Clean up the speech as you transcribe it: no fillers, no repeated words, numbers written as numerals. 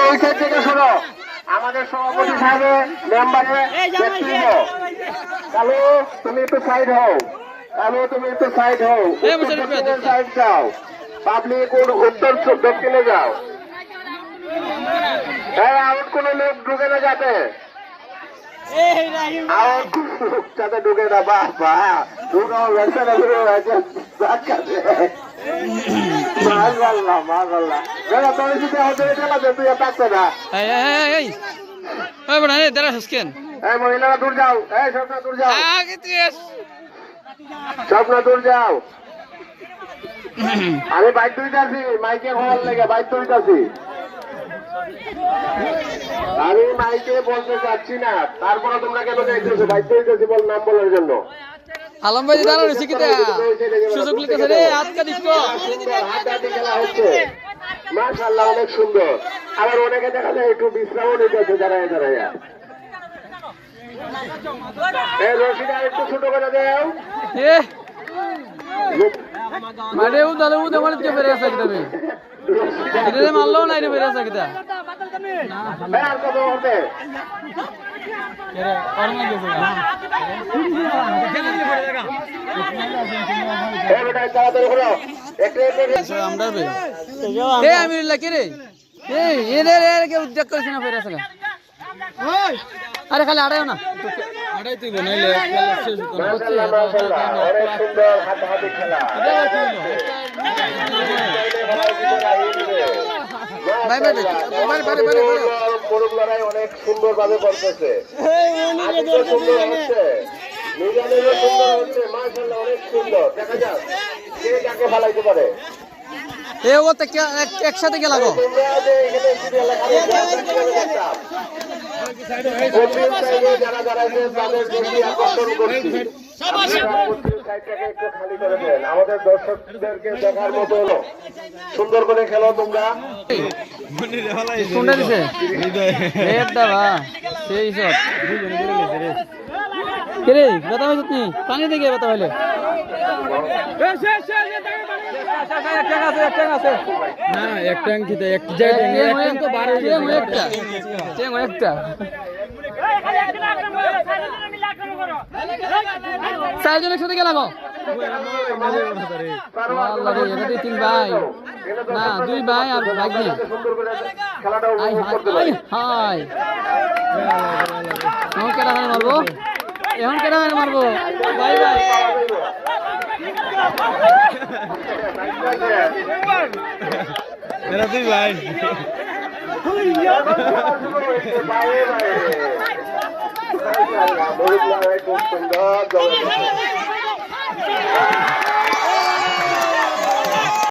এই সাইড থেকে শোনো, আমাদের সভাপতি সাহেবের মেম্বারে কালু তুমি একটু সাইড হও, কালু তুমি একটু সাইড হও, সাইড যাও, পাবলিক উত্তর দক্ষিণে যাও। হ্যাঁ, আউট কোনো লোক ঢুকে না যাতে, আউট যাতে ঢুকে না। বাহ বাহ, ঢুকাও ব্যবসা না শুরু হয়েছে। মাশাআল্লাহ মাশাআল্লাহ, যারা তোর সাথে হতে খেলাতে তুই পাচ্ছে না। ওই বড়া নে দাঁড়া সস্কেন। এই মহিলারা দূর যাও, এই স্বপ্না দূর যাও, আগে তুই স্বপ্না দূর যাও। আমি বাইক তুলতেছি, মাইকে হওয়ার লেগে বাইক তুলতেছি। আমি মাইকে বলতে চাচ্ছি না, তারপরে তোমরা কেন যাইতেছো? বাইক তুলতেছি বল, নাম বলার জন্য। আলম ভাই দাঁড়া রইছে কিটা সুযোগ লিখেছে রে, আজকে দিকো হাতে খেলা হচ্ছে। মাশাআল্লাহ, অনেক সুন্দর। আবার অনেকে দেখা যায় একটু বিশ্রামও নিতেছে দাঁড়ায় দাঁড়ায়। এই রশিদা একটু ছোট করে দাও। মারে উদালে উদে মানে তে বেরে আছে কিটা রে, এটা মারলো না, এটা বেরে আছে কিটা আর কত হবে? এরে আর না গেছে এই বেটা তাড়াতাড়ি করো, একটু আমরা বে এ আমি লাকি রে, এই এরে রে কে উদ্যোগ করছ না বেরে আছে। ওই আরে খালি আড়াইও না, আড়াই তুই বনাইলে খেলা শেষ করতে মাশাআল্লাহ মাশাআল্লাহ, অনেক সুন্দর হাতাহাতি খেলা। ভাই ভাই বারে বারে মোরগ লড়াই অনেক সুন্দর ভাবে করতেছে, সুন্দর হচ্ছে, মিজানেরও সুন্দর হচ্ছে। মাশাআল্লাহ, অনেক সুন্দর। দেখা যাক কে কাকে ভালাইতে পারে। এ ও তো একসাথে গেল গো। যারা যারা তাদের দৃষ্টি আকর্ষণ করছি, একটু খালি করে দেন, আমাদের দর্শকদেরকে দেখার মতো হলো। সুন্দর করে খেলো তোমরা। কোনটা দিছে রেড দাবা সেই শট দুজনে ধরে গেছে রে। কে রে কথা হইছ তুই পানি দিকে কথা হইলে না এক ট্যাঙ্ক দিতে এক ট্যাঙ্ক তো 12 একটা চেং একটা চারজন একসাথে গেল গো। আল্লাহ রে, এটা তুই তিন ভাই না দুই ভাই আর ভাই নিয়ে হাই এখন কেটা মানে মারবো, এখন কেটা মানে মারবো ভাই ভাই এরা দুই ভাই খুব সুন্দর।